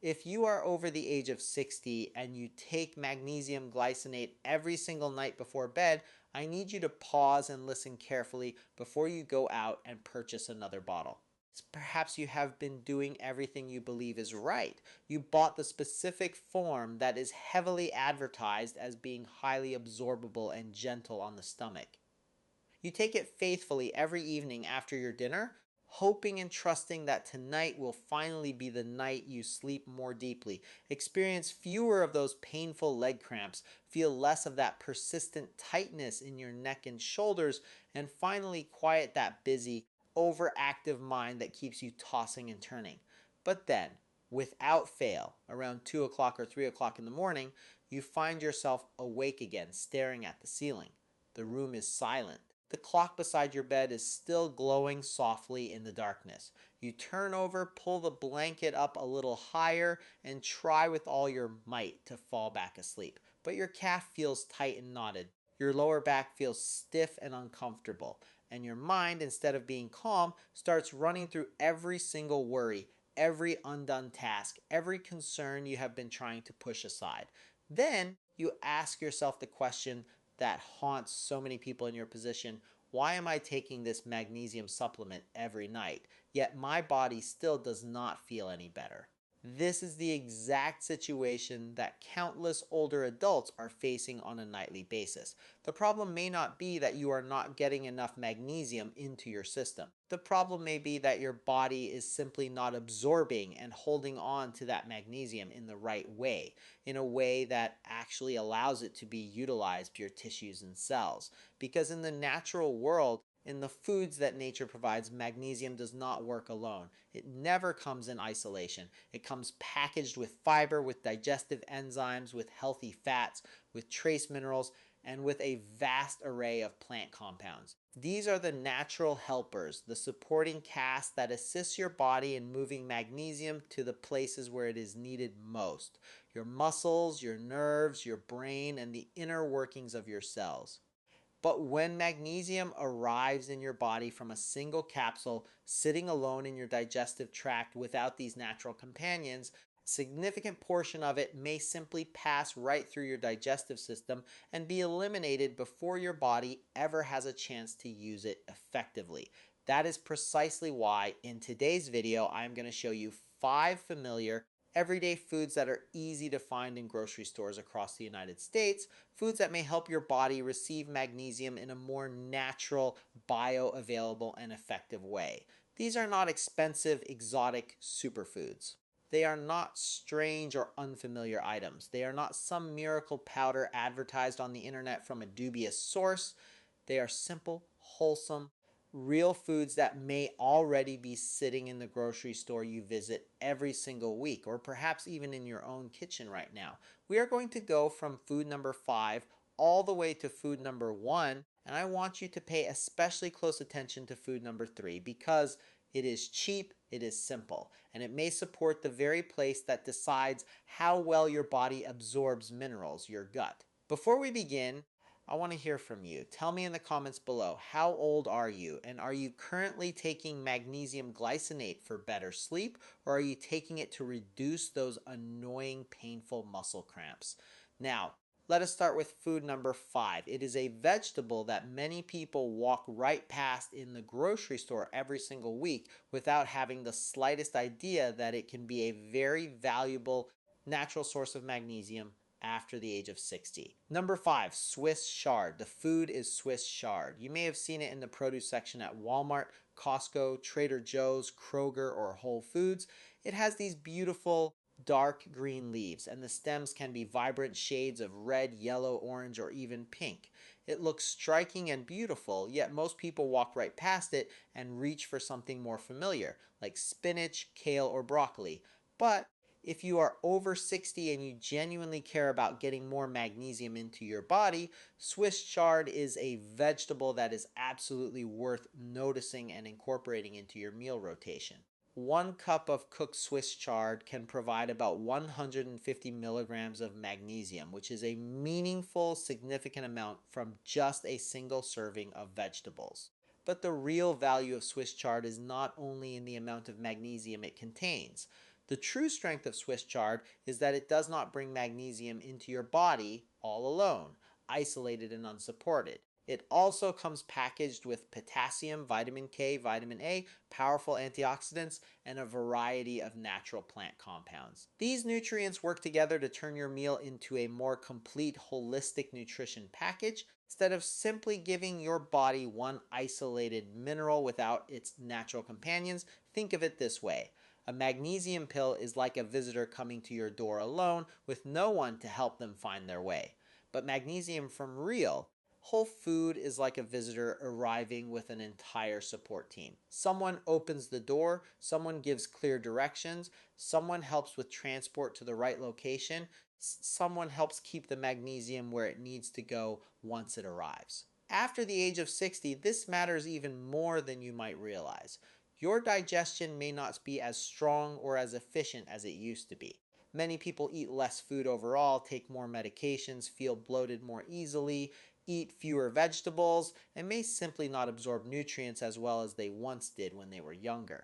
If you are over the age of 60 and you take magnesium glycinate every single night before bed, I need you to pause and listen carefully before you go out and purchase another bottle. Perhaps you have been doing everything you believe is right. You bought the specific form that is heavily advertised as being highly absorbable and gentle on the stomach. You take it faithfully every evening after your dinner, hoping and trusting that tonight will finally be the night you sleep more deeply, experience fewer of those painful leg cramps, feel less of that persistent tightness in your neck and shoulders, and finally quiet that busy, overactive mind that keeps you tossing and turning. But then, without fail, around 2 o'clock or 3 o'clock in the morning, you find yourself awake again, staring at the ceiling. The room is silent. The clock beside your bed is still glowing softly in the darkness. You turn over, pull the blanket up a little higher, and try with all your might to fall back asleep. But your calf feels tight and knotted. Your lower back feels stiff and uncomfortable. And your mind, instead of being calm, starts running through every single worry, every undone task, every concern you have been trying to push aside. Then you ask yourself the question that haunts so many people in your position: why am I taking this magnesium supplement every night, yet my body still does not feel any better? This is the exact situation that countless older adults are facing on a nightly basis. The problem may not be that you are not getting enough magnesium into your system. The problem may be that your body is simply not absorbing and holding on to that magnesium in the right way, in a way that actually allows it to be utilized by your tissues and cells. Because in the natural world, in the foods that nature provides, magnesium does not work alone. It never comes in isolation. It comes packaged with fiber, with digestive enzymes, with healthy fats, with trace minerals, and with a vast array of plant compounds. These are the natural helpers, the supporting cast that assists your body in moving magnesium to the places where it is needed most: your muscles, your nerves, your brain, and the inner workings of your cells. But when magnesium arrives in your body from a single capsule, sitting alone in your digestive tract without these natural companions, a significant portion of it may simply pass right through your digestive system and be eliminated before your body ever has a chance to use it effectively. That is precisely why in today's video I'm going to show you 5 familiar everyday foods that are easy to find in grocery stores across the United States, foods that may help your body receive magnesium in a more natural, bioavailable, and effective way. These are not expensive, exotic superfoods. They are not strange or unfamiliar items. They are not some miracle powder advertised on the internet from a dubious source. They are simple, wholesome, real foods that may already be sitting in the grocery store you visit every single week, or perhaps even in your own kitchen right now. We are going to go from food number 5 all the way to food number 1, and I want you to pay especially close attention to food number 3 because it is cheap, it is simple, and it may support the very place that decides how well your body absorbs minerals, your gut. Before we begin, I want to hear from you. Tell me in the comments below, how old are you? And are you currently taking magnesium glycinate for better sleep? Or are you taking it to reduce those annoying, painful muscle cramps? Now, let us start with food number 5. It is a vegetable that many people walk right past in the grocery store every single week without having the slightest idea that it can be a very valuable natural source of magnesium after the age of 60. Number 5, Swiss chard. The food is Swiss chard. You may have seen it in the produce section at Walmart, Costco, Trader Joe's, Kroger, or Whole Foods. It has these beautiful dark green leaves, and the stems can be vibrant shades of red, yellow, orange, or even pink. It looks striking and beautiful, yet most people walk right past it and reach for something more familiar, like spinach, kale, or broccoli. But if you are over 60 and you genuinely care about getting more magnesium into your body, Swiss chard is a vegetable that is absolutely worth noticing and incorporating into your meal rotation. 1 cup of cooked Swiss chard can provide about 150 milligrams of magnesium, which is a meaningful, significant amount from just a single serving of vegetables. But the real value of Swiss chard is not only in the amount of magnesium it contains. The true strength of Swiss chard is that it does not bring magnesium into your body all alone, isolated and unsupported. It also comes packaged with potassium, vitamin K, vitamin A, powerful antioxidants, and a variety of natural plant compounds. These nutrients work together to turn your meal into a more complete, holistic nutrition package instead of simply giving your body one isolated mineral without its natural companions. Think of it this way. A magnesium pill is like a visitor coming to your door alone with no one to help them find their way. But magnesium from real, whole food is like a visitor arriving with an entire support team. Someone opens the door, someone gives clear directions, someone helps with transport to the right location, someone helps keep the magnesium where it needs to go once it arrives. After the age of 60, this matters even more than you might realize. Your digestion may not be as strong or as efficient as it used to be. Many people eat less food overall, take more medications, feel bloated more easily, eat fewer vegetables, and may simply not absorb nutrients as well as they once did when they were younger.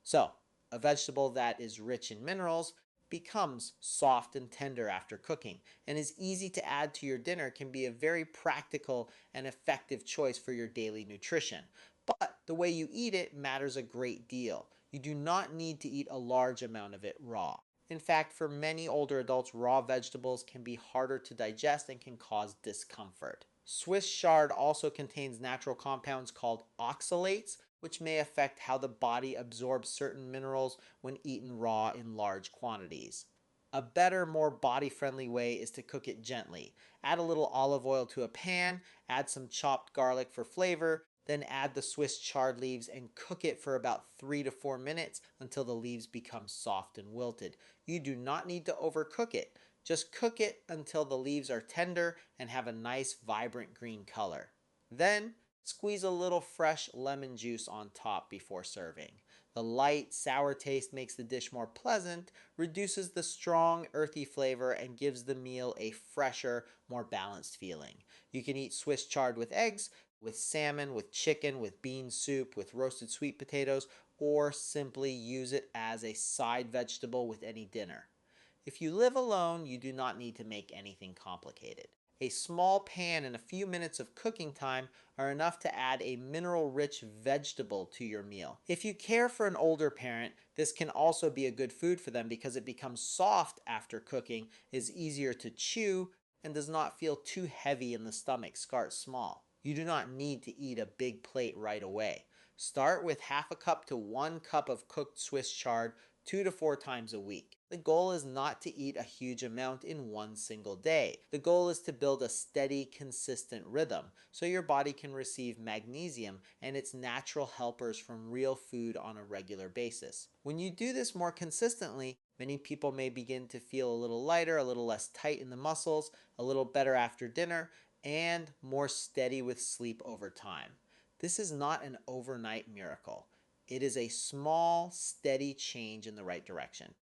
So, a vegetable that is rich in minerals becomes soft and tender after cooking, and is easy to add to your dinner can be a very practical and effective choice for your daily nutrition. But the way you eat it matters a great deal. You do not need to eat a large amount of it raw. In fact, for many older adults, raw vegetables can be harder to digest and can cause discomfort. Swiss chard also contains natural compounds called oxalates, which may affect how the body absorbs certain minerals when eaten raw in large quantities. A better, more body-friendly way is to cook it gently. Add a little olive oil to a pan, add some chopped garlic for flavor, then add the Swiss chard leaves and cook it for about 3 to 4 minutes until the leaves become soft and wilted. You do not need to overcook it. Just cook it until the leaves are tender and have a nice vibrant green color. Then squeeze a little fresh lemon juice on top before serving. The light, sour taste makes the dish more pleasant, reduces the strong, earthy flavor, and gives the meal a fresher, more balanced feeling. You can eat Swiss chard with eggs, with salmon, with chicken, with bean soup, with roasted sweet potatoes, or simply use it as a side vegetable with any dinner. If you live alone, you do not need to make anything complicated. A small pan and a few minutes of cooking time are enough to add a mineral-rich vegetable to your meal. If you care for an older parent, this can also be a good food for them because it becomes soft after cooking, is easier to chew, and does not feel too heavy in the stomach. Start small. You do not need to eat a big plate right away. Start with half a cup to 1 cup of cooked Swiss chard 2 to 4 times a week. The goal is not to eat a huge amount in one single day. The goal is to build a steady, consistent rhythm so your body can receive magnesium and its natural helpers from real food on a regular basis. When you do this more consistently, many people may begin to feel a little lighter, a little less tight in the muscles, a little better after dinner, and more steady with sleep over time. This is not an overnight miracle. It is a small, steady change in the right direction.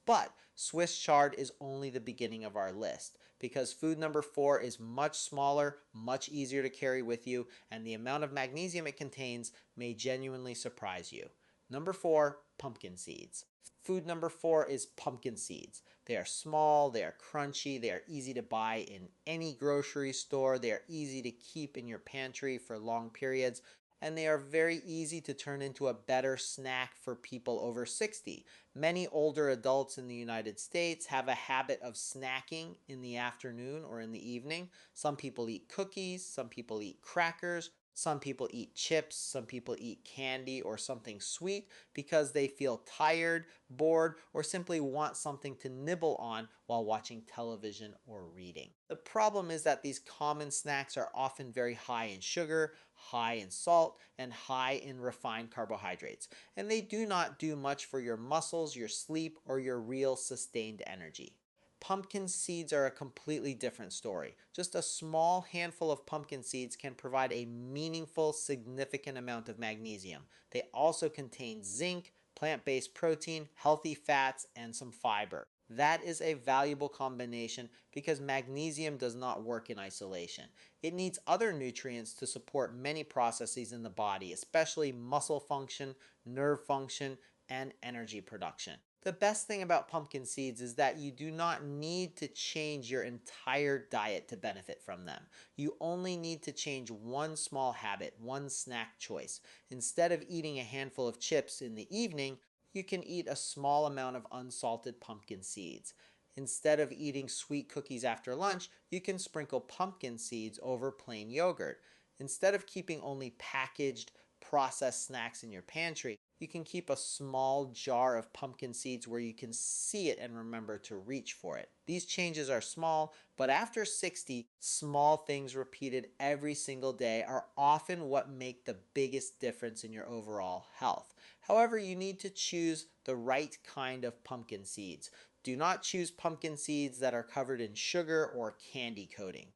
But Swiss chard is only the beginning of our list because food number 4 is much smaller, much easier to carry with you, and the amount of magnesium it contains may genuinely surprise you. Number 4, pumpkin seeds. Food number 4 is pumpkin seeds. They are small, they are crunchy, they are easy to buy in any grocery store, they are easy to keep in your pantry for long periods, and they are very easy to turn into a better snack for people over 60. Many older adults in the United States have a habit of snacking in the afternoon or in the evening. Some people eat cookies, some people eat crackers, some people eat chips, some people eat candy or something sweet because they feel tired, bored, or simply want something to nibble on while watching television or reading. The problem is that these common snacks are often very high in sugar, high in salt, and high in refined carbohydrates, and they do not do much for your muscles, your sleep, or your real sustained energy. Pumpkin seeds are a completely different story. Just a small handful of pumpkin seeds can provide a meaningful, significant amount of magnesium. They also contain zinc, plant-based protein, healthy fats, and some fiber. That is a valuable combination because magnesium does not work in isolation. It needs other nutrients to support many processes in the body, especially muscle function, nerve function, and energy production. The best thing about pumpkin seeds is that you do not need to change your entire diet to benefit from them. You only need to change one small habit, one snack choice. Instead of eating a handful of chips in the evening, you can eat a small amount of unsalted pumpkin seeds. Instead of eating sweet cookies after lunch, you can sprinkle pumpkin seeds over plain yogurt. Instead of keeping only packaged, processed snacks in your pantry, you can keep a small jar of pumpkin seeds where you can see it and remember to reach for it. These changes are small, but after 60, small things repeated every single day are often what make the biggest difference in your overall health. However, you need to choose the right kind of pumpkin seeds. Do not choose pumpkin seeds that are covered in sugar or candy coating.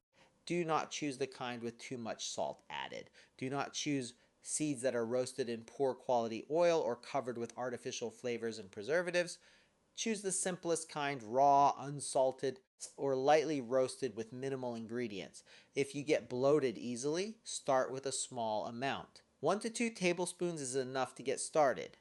Do not choose the kind with too much salt added. Do not choose seeds that are roasted in poor quality oil or covered with artificial flavors and preservatives. Choose the simplest kind, raw, unsalted, or lightly roasted with minimal ingredients. If you get bloated easily, start with a small amount. 1 to 2 tablespoons is enough to get started.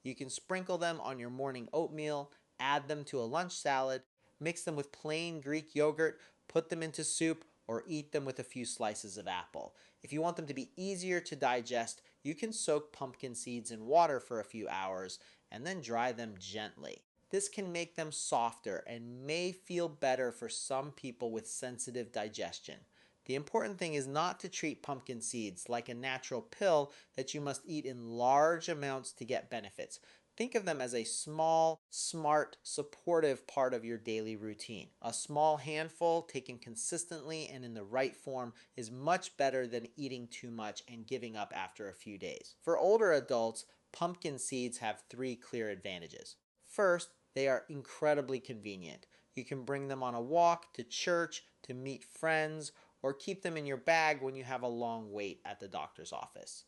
You can sprinkle them on your morning oatmeal, add them to a lunch salad, mix them with plain Greek yogurt, put them into soup, or eat them with a few slices of apple. If you want them to be easier to digest, you can soak pumpkin seeds in water for a few hours and then dry them gently. This can make them softer and may feel better for some people with sensitive digestion. The important thing is not to treat pumpkin seeds like a natural pill that you must eat in large amounts to get benefits. Think of them as a small, smart, supportive part of your daily routine. A small handful taken consistently and in the right form is much better than eating too much and giving up after a few days. For older adults, pumpkin seeds have 3 clear advantages. First, they are incredibly convenient. You can bring them on a walk, to church, to meet friends, or keep them in your bag when you have a long wait at the doctor's office.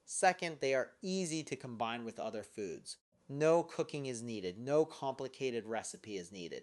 Second, they are easy to combine with other foods. No cooking is needed. No complicated recipe is needed.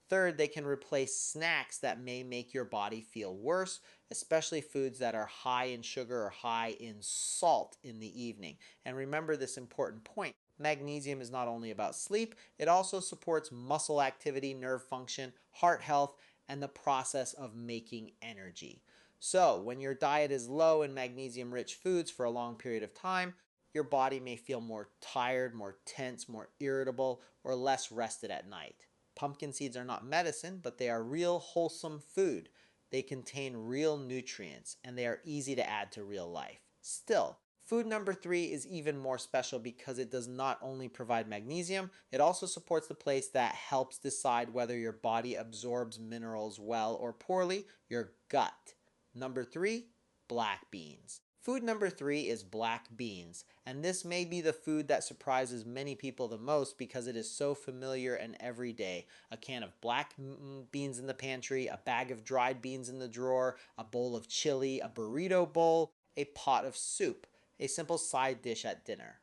Third, they can replace snacks that may make your body feel worse, especially foods that are high in sugar or high in salt in the evening. And remember this important point. Magnesium is not only about sleep, it also supports muscle activity, nerve function, heart health, and the process of making energy. So, when your diet is low in magnesium rich foods for a long period of time, your body may feel more tired, more tense, more irritable, or less rested at night. Pumpkin seeds are not medicine, but they are real wholesome food. They contain real nutrients, and they are easy to add to real life. Still, food number 3 is even more special because it does not only provide magnesium, it also supports the place that helps decide whether your body absorbs minerals well or poorly, your gut. Number 3, black beans. Food number 3 is black beans, and this may be the food that surprises many people the most because it is so familiar and everyday. A can of black beans in the pantry, a bag of dried beans in the drawer, a bowl of chili, a burrito bowl, a pot of soup, a simple side dish at dinner.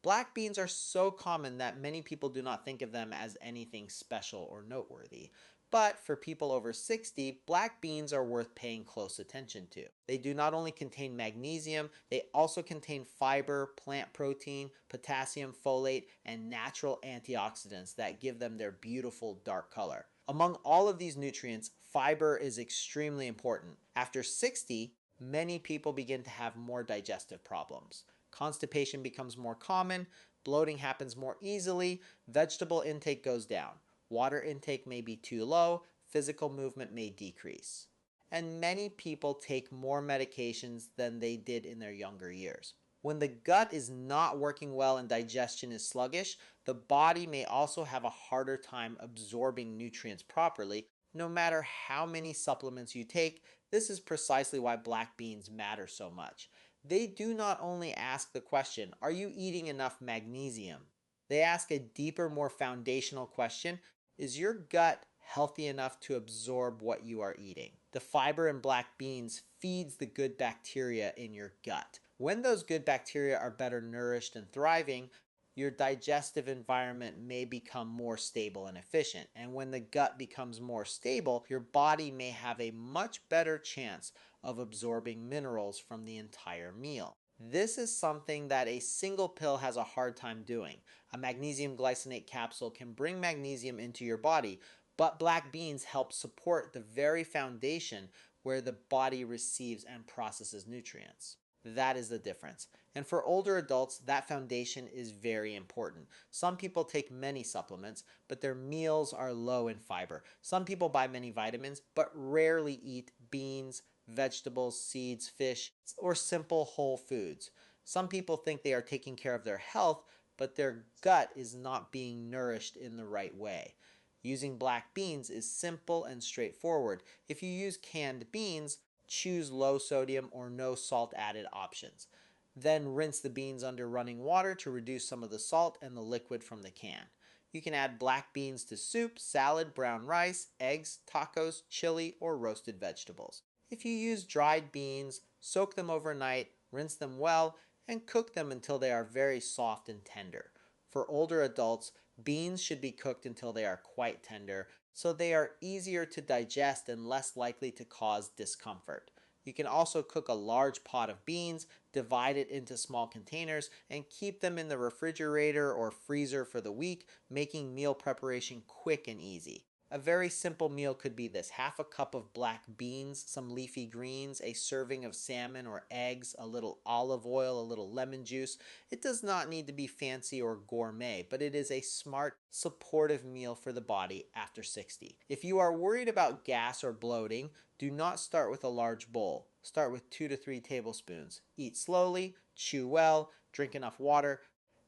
Black beans are so common that many people do not think of them as anything special or noteworthy. But for people over 60, black beans are worth paying close attention to. They do not only contain magnesium, they also contain fiber, plant protein, potassium, folate, and natural antioxidants that give them their beautiful dark color. Among all of these nutrients, fiber is extremely important. After 60, many people begin to have more digestive problems. Constipation becomes more common, bloating happens more easily, vegetable intake goes down. Water intake may be too low, physical movement may decrease. And many people take more medications than they did in their younger years. When the gut is not working well and digestion is sluggish, the body may also have a harder time absorbing nutrients properly, no matter how many supplements you take. This is precisely why black beans matter so much. They do not only ask the question, are you eating enough magnesium? They ask a deeper, more foundational question, is your gut healthy enough to absorb what you are eating? The fiber in black beans feeds the good bacteria in your gut. When those good bacteria are better nourished and thriving, your digestive environment may become more stable and efficient. And when the gut becomes more stable, your body may have a much better chance of absorbing minerals from the entire meal. This is something that a single pill has a hard time doing. A magnesium glycinate capsule can bring magnesium into your body, but black beans help support the very foundation where the body receives and processes nutrients. That is the difference. And for older adults, that foundation is very important. Some people take many supplements, but their meals are low in fiber. Some people buy many vitamins, but rarely eat beans, vegetables, seeds, fish, or simple whole foods. Some people think they are taking care of their health, but their gut is not being nourished in the right way. Using black beans is simple and straightforward. If you use canned beans, choose low sodium or no salt added options. Then rinse the beans under running water to reduce some of the salt and the liquid from the can. You can add black beans to soup, salad, brown rice, eggs, tacos, chili, or roasted vegetables. If you use dried beans, soak them overnight, rinse them well, and cook them until they are very soft and tender. For older adults, beans should be cooked until they are quite tender, so they are easier to digest and less likely to cause discomfort. You can also cook a large pot of beans, divide it into small containers, and keep them in the refrigerator or freezer for the week, making meal preparation quick and easy. A very simple meal could be this: half a cup of black beans, some leafy greens, a serving of salmon or eggs, a little olive oil, a little lemon juice. It does not need to be fancy or gourmet, but it is a smart, supportive meal for the body after 60. If you are worried about gas or bloating, do not start with a large bowl. Start with 2 to 3 tablespoons. Eat slowly, chew well, drink enough water,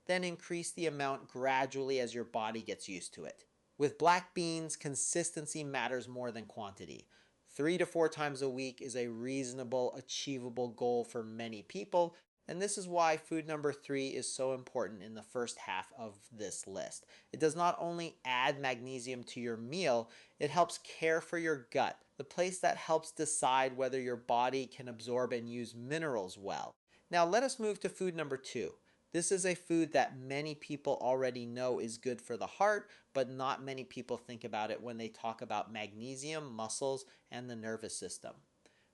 then increase the amount gradually as your body gets used to it. With black beans, consistency matters more than quantity. 3 to 4 times a week is a reasonable, achievable goal for many people, and this is why food number 3 is so important in the first half of this list. It does not only add magnesium to your meal, it helps care for your gut, the place that helps decide whether your body can absorb and use minerals well. Now let us move to food number 2. This is a food that many people already know is good for the heart, but not many people think about it when they talk about magnesium, muscles, and the nervous system.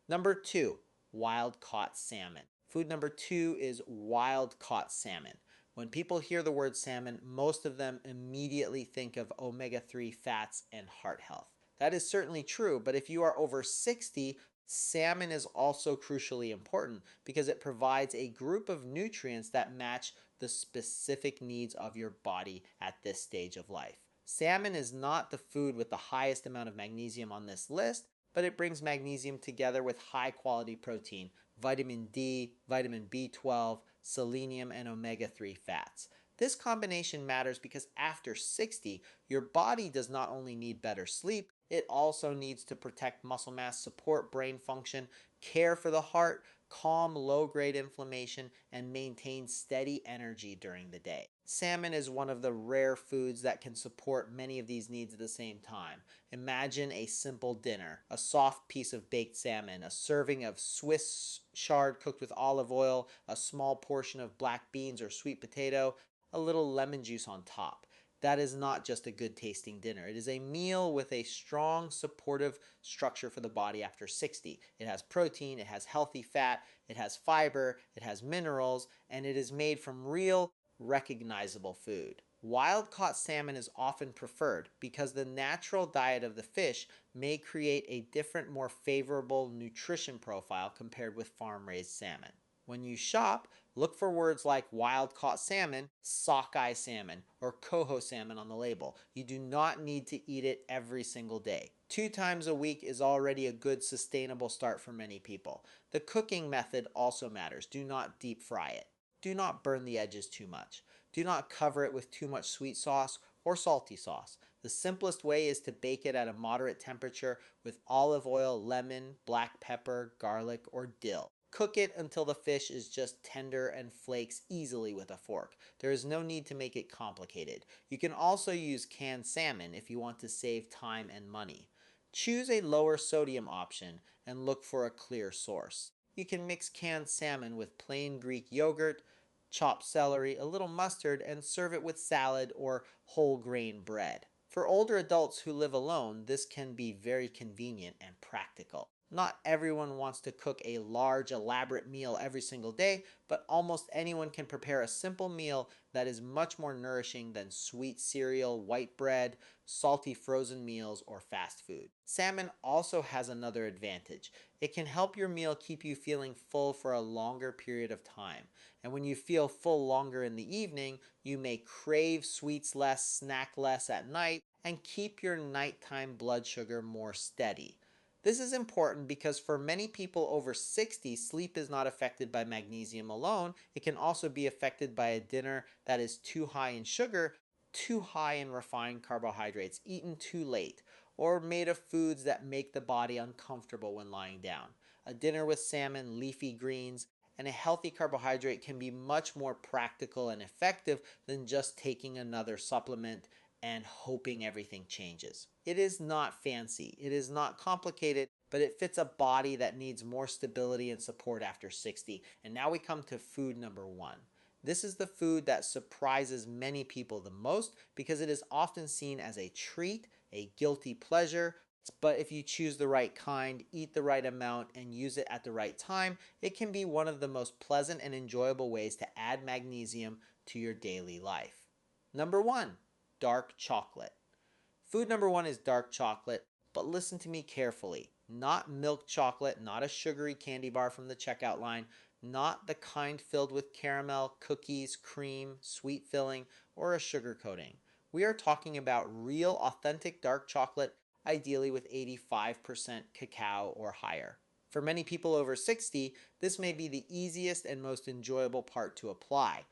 Number 2, wild caught salmon. Food number 2 is wild caught salmon. When people hear the word salmon, most of them immediately think of omega-3 fats and heart health. That is certainly true, but if you are over 60, salmon is also crucially important because it provides a group of nutrients that match the specific needs of your body at this stage of life. Salmon is not the food with the highest amount of magnesium on this list, but it brings magnesium together with high quality protein, vitamin D, vitamin B12, selenium, and omega-3 fats. This combination matters because after 60, your body does not only need better sleep, it also needs to protect muscle mass, support brain function, care for the heart, calm low-grade inflammation, and maintain steady energy during the day. Salmon is one of the rare foods that can support many of these needs at the same time. Imagine a simple dinner: a soft piece of baked salmon, a serving of Swiss chard cooked with olive oil, a small portion of black beans or sweet potato, a little lemon juice on top. That is not just a good tasting dinner. It is a meal with a strong, supportive structure for the body after 60. It has protein, it has healthy fat, it has fiber, it has minerals, and it is made from real, recognizable food. Wild-caught salmon is often preferred because the natural diet of the fish may create a different, more favorable nutrition profile compared with farm-raised salmon. When you shop, look for words like wild-caught salmon, sockeye salmon, or coho salmon on the label. You do not need to eat it every single day. 2 times a week is already a good sustainable start for many people. The cooking method also matters. Do not deep fry it. Do not burn the edges too much. Do not cover it with too much sweet sauce or salty sauce. The simplest way is to bake it at a moderate temperature with olive oil, lemon, black pepper, garlic, or dill. Cook it until the fish is just tender and flakes easily with a fork. There is no need to make it complicated. You can also use canned salmon if you want to save time and money. Choose a lower sodium option and look for a clear source. You can mix canned salmon with plain Greek yogurt, chopped celery, a little mustard, and serve it with salad or whole grain bread. For older adults who live alone, this can be very convenient and practical. Not everyone wants to cook a large, elaborate meal every single day, but almost anyone can prepare a simple meal that is much more nourishing than sweet cereal, white bread, salty frozen meals, or fast food. Salmon also has another advantage. It can help your meal keep you feeling full for a longer period of time. And when you feel full longer in the evening, you may crave sweets less, snack less at night, and keep your nighttime blood sugar more steady. This is important because for many people over 60, sleep is not affected by magnesium alone. It can also be affected by a dinner that is too high in sugar, too high in refined carbohydrates, eaten too late, or made of foods that make the body uncomfortable when lying down. A dinner with salmon, leafy greens, and a healthy carbohydrate can be much more practical and effective than just taking another supplement and hoping everything changes. It is not fancy, it is not complicated, but it fits a body that needs more stability and support after 60. And now we come to food number one. This is the food that surprises many people the most because it is often seen as a treat, a guilty pleasure. But if you choose the right kind, eat the right amount, and use it at the right time, it can be one of the most pleasant and enjoyable ways to add magnesium to your daily life. Number one, dark chocolate. Food number one is dark chocolate, but listen to me carefully. Not milk chocolate, not a sugary candy bar from the checkout line, not the kind filled with caramel, cookies, cream, sweet filling, or a sugar coating. We are talking about real, authentic dark chocolate, ideally with 85% cacao or higher. For many people over 60, this may be the easiest and most enjoyable part to apply.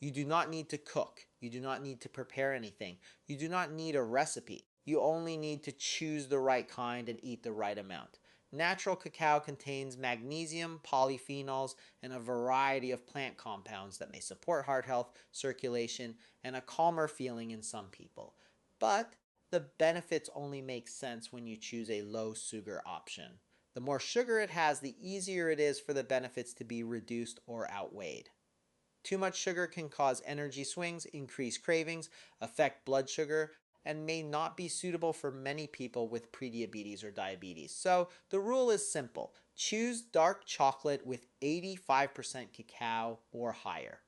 You do not need to cook. You do not need to prepare anything. You do not need a recipe. You only need to choose the right kind and eat the right amount. Natural cacao contains magnesium, polyphenols, and a variety of plant compounds that may support heart health, circulation, and a calmer feeling in some people. But the benefits only make sense when you choose a low sugar option. The more sugar it has, the easier it is for the benefits to be reduced or outweighed. Too much sugar can cause energy swings, increase cravings, affect blood sugar, and may not be suitable for many people with prediabetes or diabetes. So the rule is simple. Choose dark chocolate with 85% cacao or higher.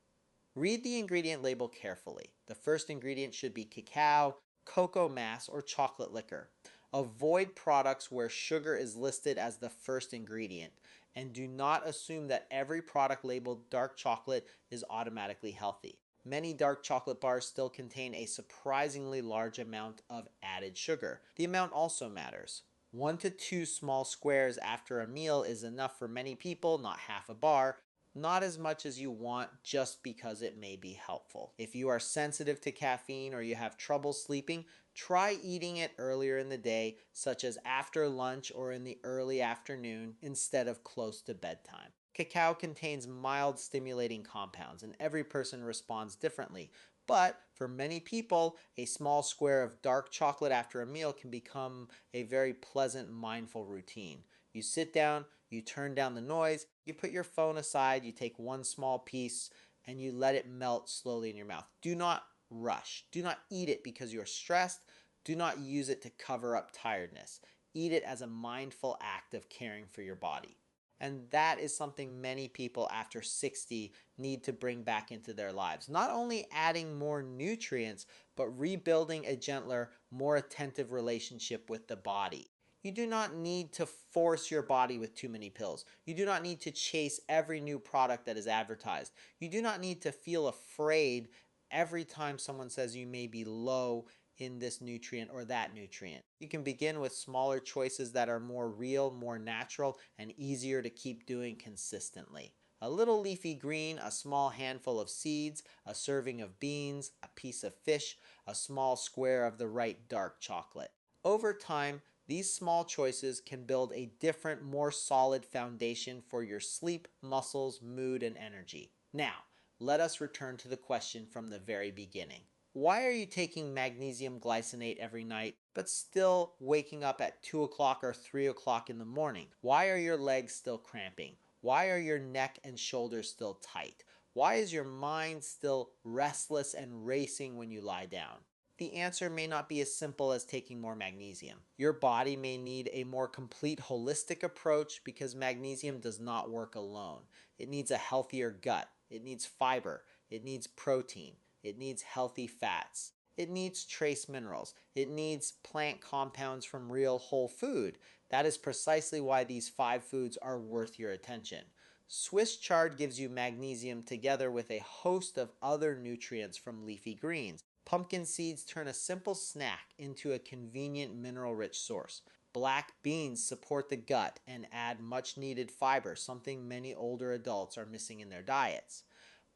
Read the ingredient label carefully. The first ingredient should be cacao, cocoa mass, or chocolate liquor. Avoid products where sugar is listed as the first ingredient, and do not assume that every product labeled dark chocolate is automatically healthy. Many dark chocolate bars still contain a surprisingly large amount of added sugar. The amount also matters. 1 to 2 small squares after a meal is enough for many people, not half a bar, not as much as you want just because it may be helpful. If you are sensitive to caffeine or you have trouble sleeping, try eating it earlier in the day, such as after lunch or in the early afternoon instead of close to bedtime. Cacao contains mild stimulating compounds, and every person responds differently. But for many people, a small square of dark chocolate after a meal can become a very pleasant, mindful routine. You sit down, you turn down the noise, you put your phone aside, you take one small piece, and you let it melt slowly in your mouth. Do not rush. Do not eat it because you're stressed. Do not use it to cover up tiredness. Eat it as a mindful act of caring for your body. And that is something many people after 60 need to bring back into their lives. Not only adding more nutrients, but rebuilding a gentler, more attentive relationship with the body. You do not need to force your body with too many pills. You do not need to chase every new product that is advertised. You do not need to feel afraid every time someone says you may be low in this nutrient or that nutrient. You can begin with smaller choices that are more real, more natural, and easier to keep doing consistently. A little leafy green, a small handful of seeds, a serving of beans, a piece of fish, a small square of the right dark chocolate. Over time, these small choices can build a different, more solid foundation for your sleep, muscles, mood, and energy. Now, let us return to the question from the very beginning. Why are you taking magnesium glycinate every night, but still waking up at 2 o'clock or 3 o'clock in the morning? Why are your legs still cramping? Why are your neck and shoulders still tight? Why is your mind still restless and racing when you lie down? the answer may not be as simple as taking more magnesium. Your body may need a more complete holistic approach because magnesium does not work alone. It needs a healthier gut. It needs fiber. It needs protein. It needs healthy fats. It needs trace minerals. It needs plant compounds from real whole food. That is precisely why these 5 foods are worth your attention. Swiss chard gives you magnesium together with a host of other nutrients from leafy greens. Pumpkin seeds turn a simple snack into a convenient mineral-rich source. Black beans support the gut and add much-needed fiber, something many older adults are missing in their diets.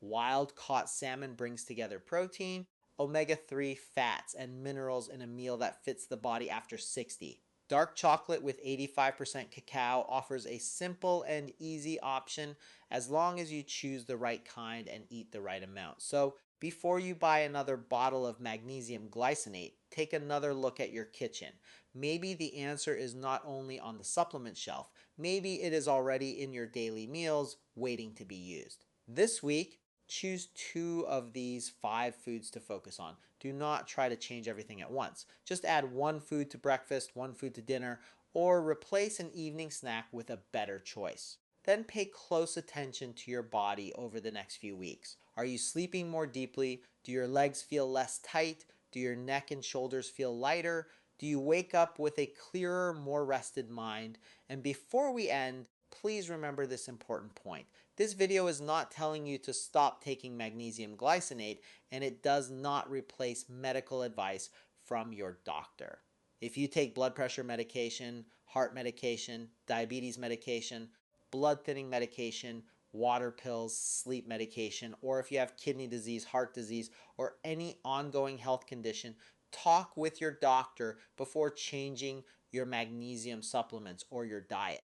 Wild-caught salmon brings together protein, omega-3 fats, and minerals in a meal that fits the body after 60. Dark chocolate with 85% cacao offers a simple and easy option as long as you choose the right kind and eat the right amount. So before you buy another bottle of magnesium glycinate, take another look at your kitchen. Maybe the answer is not only on the supplement shelf, maybe it is already in your daily meals waiting to be used. This week, choose 2 of these 5 foods to focus on. Do not try to change everything at once. Just add 1 food to breakfast, 1 food to dinner, or replace an evening snack with a better choice. Then pay close attention to your body over the next few weeks. Are you sleeping more deeply? Do your legs feel less tight? Do your neck and shoulders feel lighter? Do you wake up with a clearer, more rested mind? And before we end, please remember this important point. This video is not telling you to stop taking magnesium glycinate, and it does not replace medical advice from your doctor. If you take blood pressure medication, heart medication, diabetes medication, blood thinning medication, water pills, sleep medication, or if you have kidney disease, heart disease, or any ongoing health condition, talk with your doctor before changing your magnesium supplements or your diet.